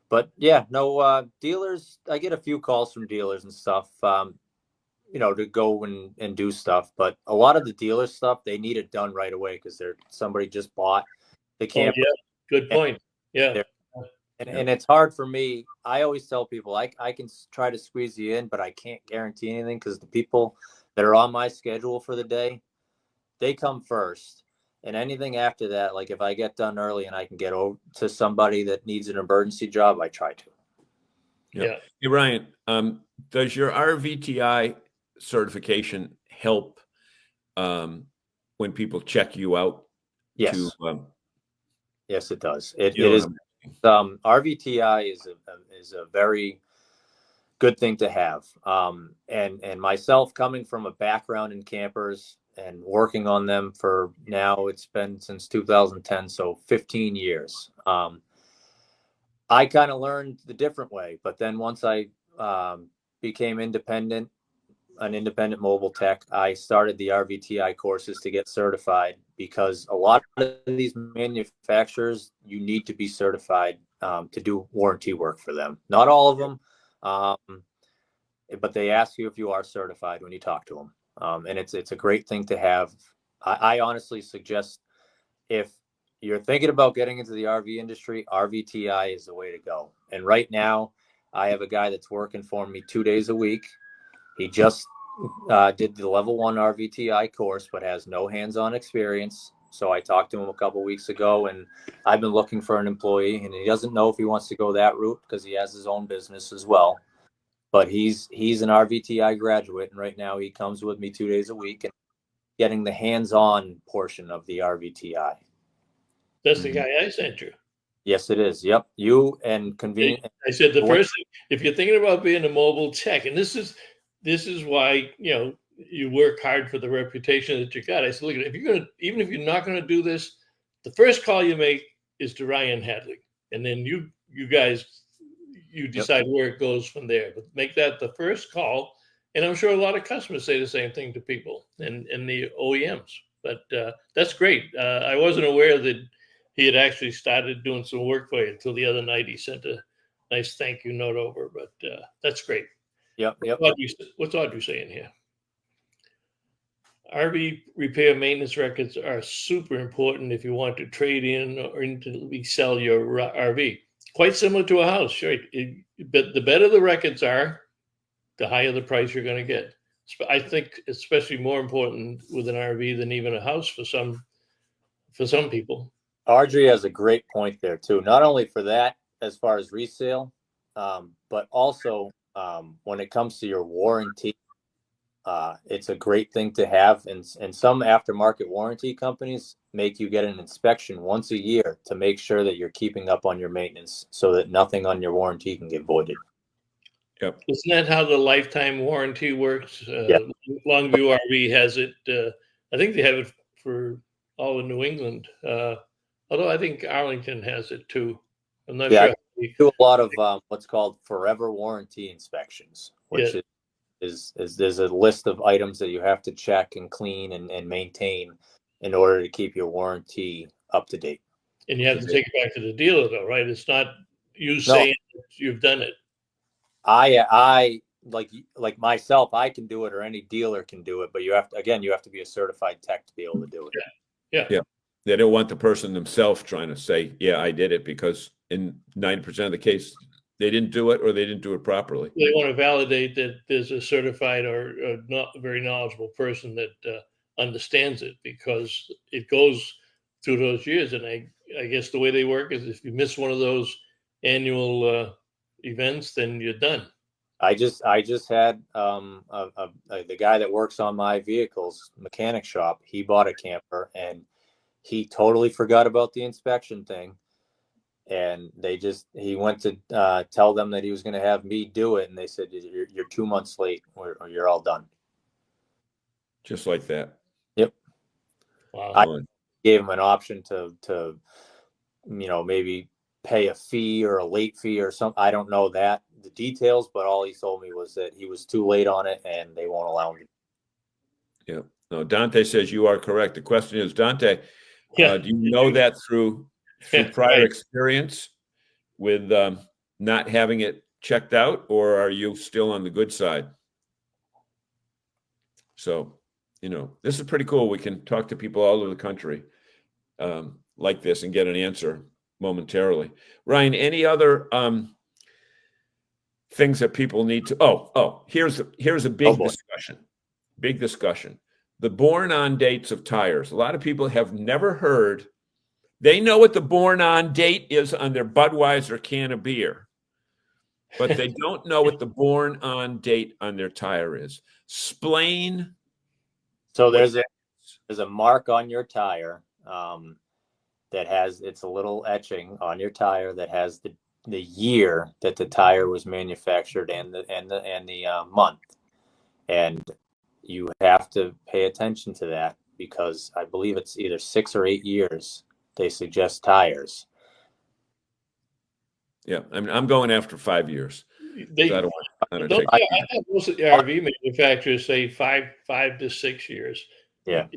Speaker 4: But yeah, no dealers. I get a few calls from dealers and stuff. To go and do stuff. But a lot of the dealer stuff, they need it done right away because somebody just bought the camper.
Speaker 2: Oh, yeah. Good point. Yeah.
Speaker 4: And it's hard for me. I always tell people I can try to squeeze you in, but I can't guarantee anything because the people that are on my schedule for the day, they come first. And anything after that, like if I get done early and I can get over to somebody that needs an emergency job, I try to.
Speaker 2: Yeah.
Speaker 3: Hey, Ryan, does your RVTI certification help when people check you out?
Speaker 4: Yes. Yes, it does. It is. RVTI is a very good thing to have. And myself coming from a background in campers and working on them for now, it's been since 2010, so 15 years. I kind of learned the different way, but then once I became an independent mobile tech, I started the RVTI courses to get certified because a lot of these manufacturers, you need to be certified to do warranty work for them. Not all of them, but they ask you if you are certified when you talk to them. And it's a great thing to have. I honestly suggest if you're thinking about getting into the RV industry, RVTI is the way to go. And right now, I have a guy that's working for me 2 days a week. He just did the level 1 RVTI course, but has no hands-on experience. So I talked to him a couple of weeks ago, and I've been looking for an employee, and he doesn't know if he wants to go that route because he has his own business as well. But he's an RVTI graduate, and right now he comes with me 2 days a week and getting the hands-on portion of the RVTI.
Speaker 2: That's the guy I sent you.
Speaker 4: Yes, it is. Yep. You and convenient.
Speaker 2: I said the first thing, if you're thinking about being a mobile tech, and this is why, you work hard for the reputation that you got. I said, look, even if you're not going to do this, the first call you make is to Ryan Hadley. And then you guys decide where it goes from there. But make that the first call. And I'm sure a lot of customers say the same thing to people and the OEMs. But that's great. I wasn't aware that he had actually started doing some work for you until the other night. He sent a nice thank you note over. But that's great.
Speaker 4: Yep.
Speaker 2: What's Audrey saying here? RV repair maintenance records are super important if you want to trade in or instantly sell your RV. Quite similar to a house, right? But the better the records are, the higher the price you're going to get. I think especially more important with an RV than even a house for some people.
Speaker 4: Audrey has a great point there too. Not only for that, as far as resale, but also when it comes to your warranty, it's a great thing to have. And some aftermarket warranty companies make you get an inspection once a year to make sure that you're keeping up on your maintenance so that nothing on your warranty can get voided.
Speaker 3: Yep.
Speaker 2: Isn't that how the lifetime warranty works? Longview RV has it. I think they have it for all of New England. Although I think Arlington has it too. I'm not sure.
Speaker 4: We do a lot of what's called forever warranty inspections, which is there's a list of items that you have to check and clean and maintain in order to keep your warranty up to date.
Speaker 2: And you have to take it back to the dealer though, right? It's not you saying you've done it.
Speaker 4: I like myself, I can do it, or any dealer can do it, but you have to be a certified tech to be able to do it.
Speaker 3: Yeah. They don't want the person themselves trying to say, yeah, I did it, because in 90% of the case, they didn't do it or they didn't do it properly.
Speaker 2: They want to validate that there's a certified or not very knowledgeable person that understands it, because it goes through those years. And I guess the way they work is if you miss one of those annual events, then you're done.
Speaker 4: I just had the guy that works on my vehicles mechanic shop. He bought a camper and he totally forgot about the inspection thing. And he went to tell them that he was going to have me do it. And they said, you're 2 months late or you're all done.
Speaker 3: Just like that.
Speaker 4: Yep.
Speaker 2: Wow.
Speaker 4: I gave him an option to maybe pay a fee or a late fee or something. I don't know the details, but all he told me was that he was too late on it and they won't allow him.
Speaker 3: Yeah. No, Dante says you are correct. The question is, Dante,
Speaker 2: Yeah.
Speaker 3: do you know that through prior experience with not having it checked out, or are you still on the good side? So, this is pretty cool. We can talk to people all over the country like this and get an answer momentarily. Ryan, any other things that people need to? Here's a big discussion. Big discussion. The born-on dates of tires. A lot of people have never heard. They know what the born-on date is on their Budweiser can of beer, but they don't know what the born-on date on their tire is. Explain.
Speaker 4: So there's a mark on your tire it's a little etching on your tire that has the year that the tire was manufactured and the month, and you have to pay attention to that because I believe it's either 6 or 8 years they suggest tires.
Speaker 3: Yeah, I'm going after 5 years. I don't want to take.
Speaker 2: I thought most of the RV manufacturers say 5 to 6 years.
Speaker 4: Yeah.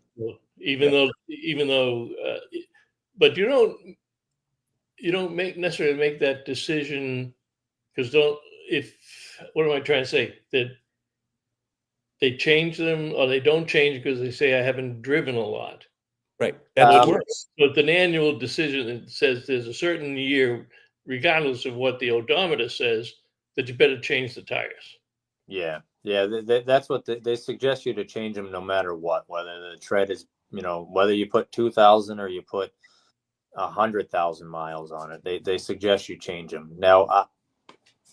Speaker 2: Even though, but you don't necessarily make that decision because what am I trying to say? That they change them or they don't change because they say I haven't driven a lot.
Speaker 3: Right. That's worse.
Speaker 2: So it's an annual decision that says there's a certain year, regardless of what the odometer says, that you better change the tires.
Speaker 4: Yeah. That's what they suggest you to change them no matter what, whether the tread is, whether you put 2,000 or you put 100,000 miles on it. They suggest you change them. Now,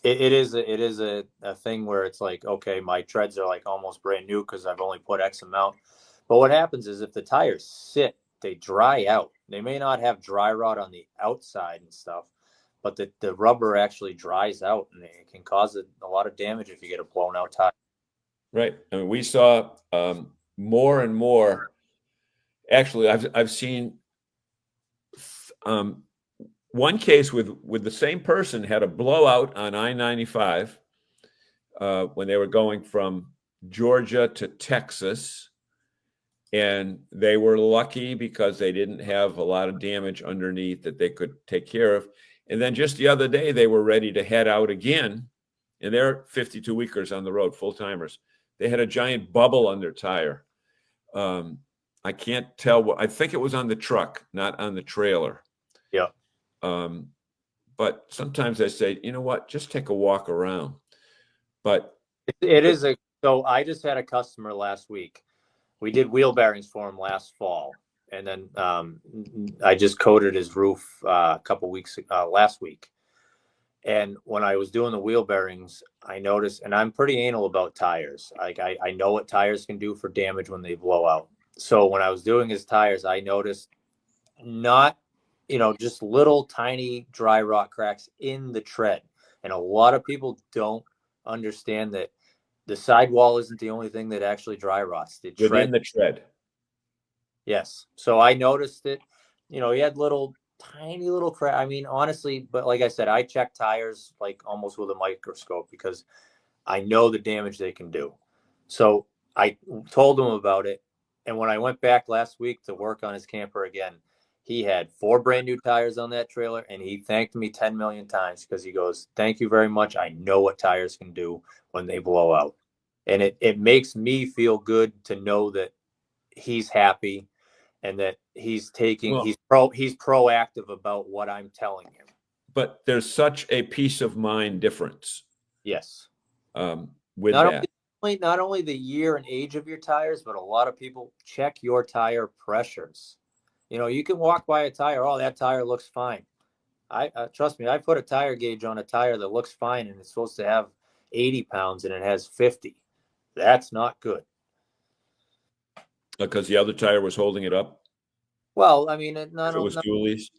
Speaker 4: it is a thing where it's like, okay, my treads are like almost brand new because I've only put X amount. But what happens is if the tires sit, they dry out. They may not have dry rot on the outside and stuff, but the rubber actually dries out and it can cause a lot of damage if you get a blown out tire.
Speaker 3: Right. I mean, we saw more and more. Actually, I've seen one case with the same person had a blowout on I-95 when they were going from Georgia to Texas. And they were lucky because they didn't have a lot of damage underneath that they could take care of. And then just the other day, they were ready to head out again. And they're 52-weekers on the road, full-timers. They had a giant bubble on their tire. I can't tell. I think it was on the truck, not on the trailer.
Speaker 4: Yeah.
Speaker 3: But sometimes I say, you know what, just take a walk around. But
Speaker 4: so I just had a customer last week. We did wheel bearings for him last fall, and then I just coated his roof a couple weeks last week. And when I was doing the wheel bearings, I noticed, and I'm pretty anal about tires. Like I know what tires can do for damage when they blow out. So when I was doing his tires, I noticed not, just little tiny dry rot cracks in the tread. And a lot of people don't understand that the sidewall isn't the only thing that actually dry rots.
Speaker 3: Within the tread.
Speaker 4: Yes. So I noticed it. He had tiny little crack. I mean, honestly, but like I said, I check tires like almost with a microscope because I know the damage they can do. So I told him about it. And when I went back last week to work on his camper again, he had 4 brand new tires on that trailer, and he thanked me 10 million times because he goes, "Thank you very much. I know what tires can do when they blow out." And it makes me feel good to know that he's happy and that he's proactive about what I'm telling him.
Speaker 3: But there's such a peace of mind difference.
Speaker 4: Yes.
Speaker 3: With that.
Speaker 4: Not only the year and age of your tires, but a lot of people check your tire pressures. You can walk by a tire. Oh, that tire looks fine. I trust me. I put a tire gauge on a tire that looks fine, and it's supposed to have 80 pounds and it has 50. That's not good.
Speaker 3: Because the other tire was holding it up.
Speaker 4: Well, I mean,
Speaker 3: If it was dualies.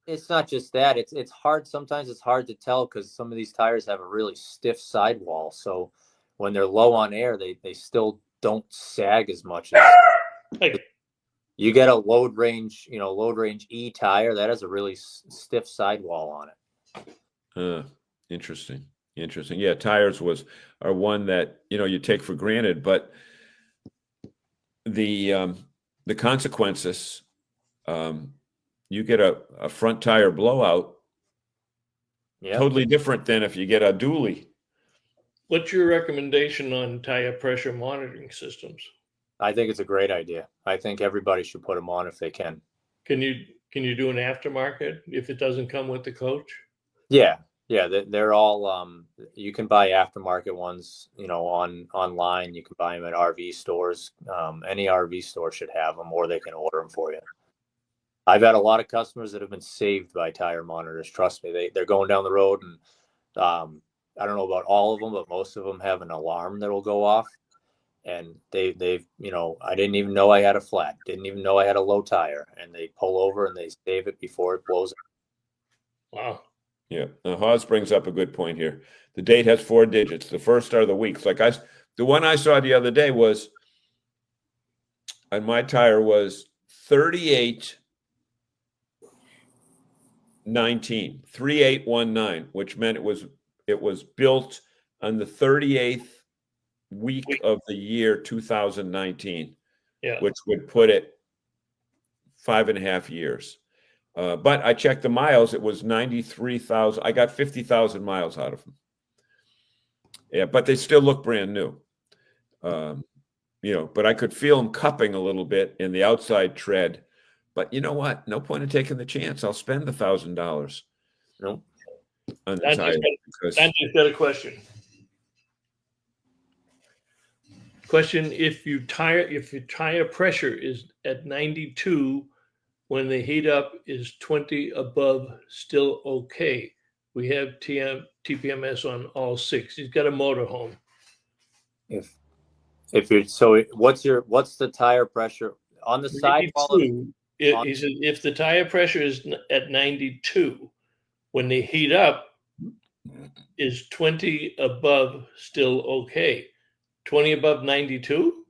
Speaker 4: it's not just that. It's hard. Sometimes it's hard to tell because some of these tires have a really stiff sidewall. So when they're low on air, they still don't sag as much. You get a load range E tire that has a really stiff sidewall on it.
Speaker 3: Interesting. Yeah, tires are one that you take for granted, but the consequences. You get a front tire blowout, totally different than if you get a dually.
Speaker 2: What's your recommendation on tire pressure monitoring systems?
Speaker 4: I think it's a great idea. I think everybody should put them on if they can.
Speaker 2: Can you do an aftermarket if it doesn't come with the coach?
Speaker 4: Yeah, they're all. You can buy aftermarket ones, online. You can buy them at RV stores. Any RV store should have them, or they can order them for you. I've had a lot of customers that have been saved by tire monitors. Trust me, they're going down the road, and I don't know about all of them, but most of them have an alarm that will go off. And they've I didn't even know I had a flat, didn't even know I had a low tire, and they pull over and they save it before it blows up.
Speaker 2: Wow.
Speaker 3: Yeah, Hawes brings up a good point here. The date has 4 digits. The first are the weeks. The one I saw the other day was, on my tire was 3819, which meant it was built on the 38th week of the year 2019, which would put it 5.5 years. But I checked the miles; it was 93,000. I got 50,000 miles out of them. Yeah, but they still look brand new. But I could feel them cupping a little bit in the outside tread. But you know what? No point in taking the chance. I'll spend the $1,000.
Speaker 4: Nope.
Speaker 3: On the tire.
Speaker 2: Dante's got a question. If your tire pressure is at 92, when the heat up is 20 above, still okay. We have TPMS on all 6. He's got a motorhome.
Speaker 4: What's the tire pressure on the sidewall?
Speaker 2: He said if the tire pressure is at 92, when they heat up, is 20 above still okay? 20 above 92?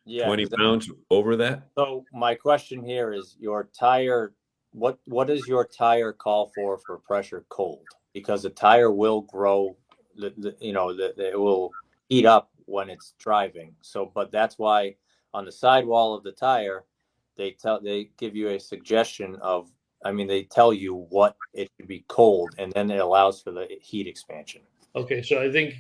Speaker 3: Yeah, 20 pounds over that.
Speaker 4: So my question here is, your tire, what does your tire call for pressure cold? Because a tire will grow, it will heat up when it's driving. So, but that's why on the sidewall of the tire, they give you a suggestion of, they tell you what it should be cold, and then it allows for the heat expansion.
Speaker 2: Okay, so I think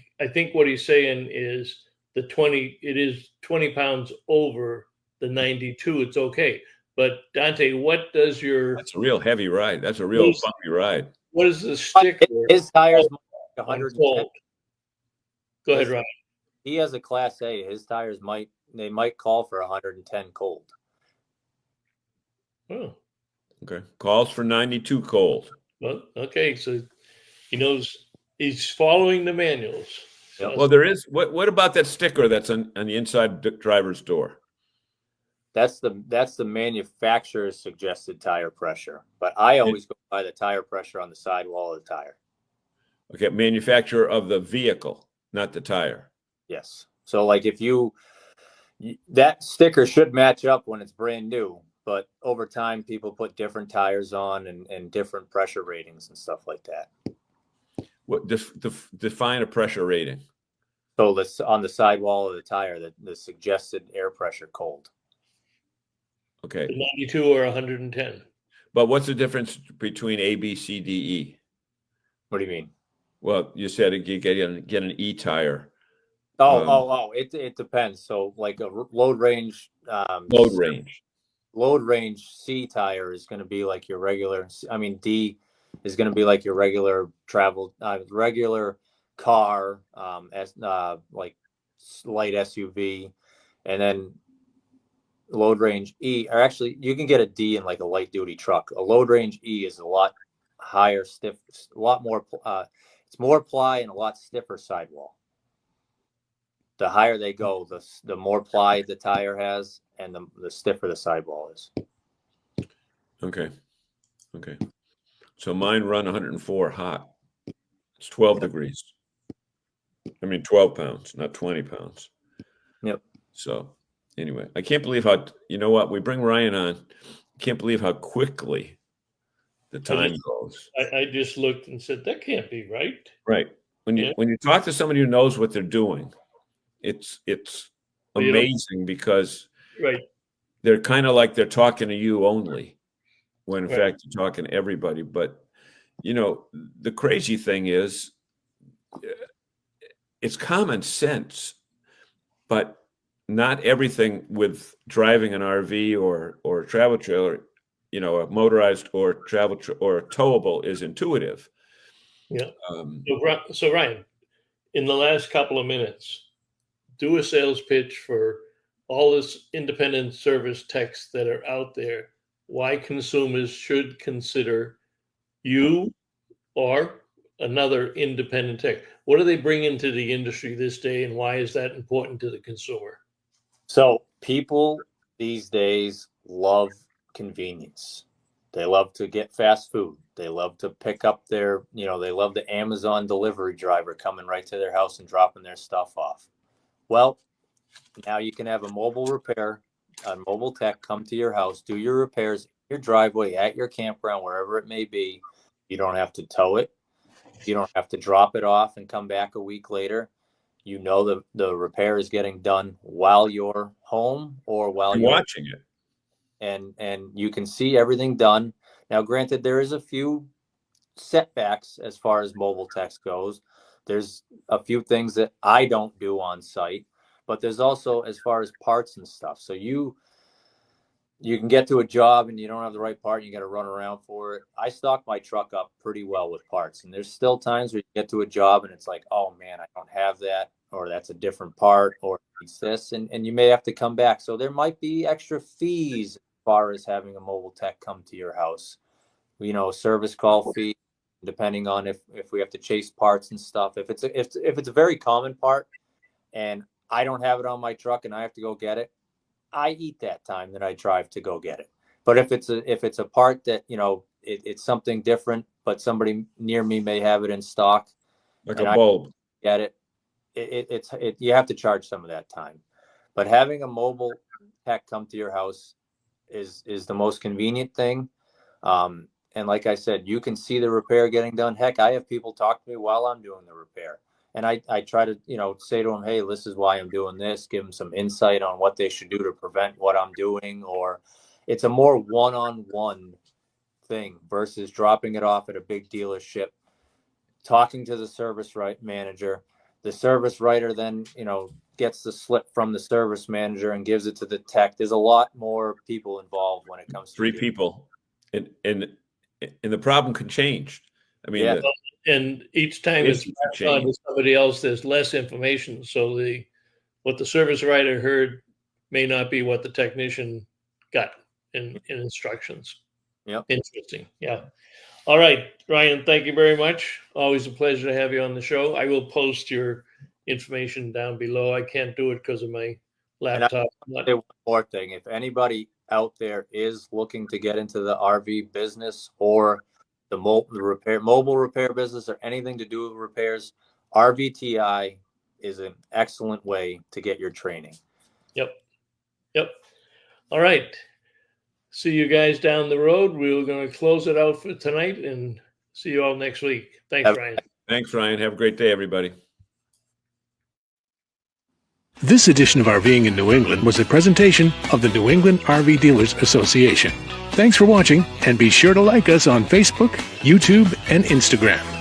Speaker 2: what he's saying is it is 20 pounds over the 92. It's okay. But Dante, that's
Speaker 3: a real heavy ride. That's a real bumpy ride.
Speaker 2: What is the sticker?
Speaker 4: His tires 110.
Speaker 2: Go ahead, Ryan.
Speaker 4: He has a Class A. His tires might call for 110 cold.
Speaker 2: Oh.
Speaker 3: Okay. Calls for 92 cold.
Speaker 2: Well, okay. So he knows he's following the manuals.
Speaker 3: Yep. Well, there is. What about that sticker that's on the inside driver's door?
Speaker 4: That's the manufacturer's suggested tire pressure. But I always go by the tire pressure on the sidewall of the tire.
Speaker 3: Okay. Manufacturer of the vehicle, not the tire.
Speaker 4: Yes. So like that sticker should match up when it's brand new. But over time, people put different tires on and different pressure ratings and stuff like that.
Speaker 3: What define a pressure rating?
Speaker 4: So this on the sidewall of the tire, the suggested air pressure cold.
Speaker 3: Okay.
Speaker 2: 92 or 110.
Speaker 3: But what's the difference between A, B, C, D, E?
Speaker 4: What do you mean?
Speaker 3: Well, you said you get an E tire.
Speaker 4: It depends. So like a load range. Load range C tire is going to be like your regular. D is going to be like your regular regular car, like light SUV, and then load range E. Or actually, you can get a D in like a light duty truck. A load range E is a lot higher, stiff, a lot more. It's more ply and a lot stiffer sidewall. The higher they go, the more ply the tire has, and the stiffer the sidewall is.
Speaker 3: Okay. So mine run 104 hot. It's 12 degrees. I mean, 12 pounds, not 20 pounds.
Speaker 4: Yep.
Speaker 3: So anyway, I can't believe how, you know what, we bring Ryan on. I can't believe how quickly the time goes.
Speaker 2: I just looked and said, that can't be right.
Speaker 3: Right. When you talk to somebody who knows what they're doing, it's amazing because they're kind of like they're talking to you only, when in fact you're talking to everybody. But, you know, the crazy thing is it's common sense, but not everything with driving an RV or a travel trailer, you know, a motorized or travel or a towable is intuitive.
Speaker 2: Yeah. So Ryan, in the last couple of minutes, do a sales pitch for all this independent service techs that are out there. Why consumers should consider you or another independent tech. What do they bring into the industry this day, and why is that important to the consumer?
Speaker 4: So people these days love convenience. They love to get fast food. They love to pick up they love the Amazon delivery driver coming right to their house and dropping their stuff off. Well, now you can have a mobile tech come to your house, do your repairs in your driveway, at your campground, wherever it may be. You don't have to tow it. You don't have to drop it off and come back a week later. You know the repair is getting done while you're home or while you're
Speaker 3: watching it.
Speaker 4: And you can see everything done. Now, granted, there is a few setbacks as far as mobile text goes. There's a few things that I don't do on site, but there's also as far as parts and stuff. So you can get to a job and you don't have the right part and you got to run around for it. I stock my truck up pretty well with parts, and there's still times where you get to a job and it's like, oh man, I don't have that, or that's a different part, or it's this, and you may have to come back. So there might be extra fees as far as having a mobile tech come to your house, you know, service call fee, depending on if we have to chase parts and stuff. If it's a very common part and I don't have it on my truck and I have to go get it, I eat that time that I drive to go get it. But if it's a part that, you know, it's something different, but somebody near me may have it in stock,
Speaker 3: like a bulb,
Speaker 4: get it, you have to charge some of that time. But having a mobile tech come to your house is the most convenient thing. And like I said, you can see the repair getting done. Heck, I have people talk to me while I'm doing the repair. And I try to, you know, say to them, hey, this is why I'm doing this, give them some insight on what they should do to prevent what I'm doing. Or it's a more one-on-one thing versus dropping it off at a big dealership, talking to the service manager. The service writer then, you know, gets the slip from the service manager and gives it to the tech. There's a lot more people involved when it comes to
Speaker 3: 3 people. And the problem can change. I mean,
Speaker 4: yeah.
Speaker 2: And each time it's on to somebody else, there's less information. So what the service writer heard may not be what the technician got in instructions.
Speaker 4: Yeah.
Speaker 2: Interesting. Yeah. All right, Ryan, thank you very much. Always a pleasure to have you on the show. I will post your information down below. I can't do it because of my laptop.
Speaker 4: And I'll say one more thing. If anybody out there is looking to get into the RV business or the mobile repair business or anything to do with repairs, RVTI is an excellent way to get your training. Yep.
Speaker 2: All right. See you guys down the road. We're going to close it out for tonight and see you all next week. Thanks, Ryan.
Speaker 3: Thanks, Ryan. Have a great day, everybody.
Speaker 1: This edition of RVing in New England was a presentation of the New England RV Dealers Association. Thanks for watching, and be sure to like us on Facebook, YouTube, and Instagram.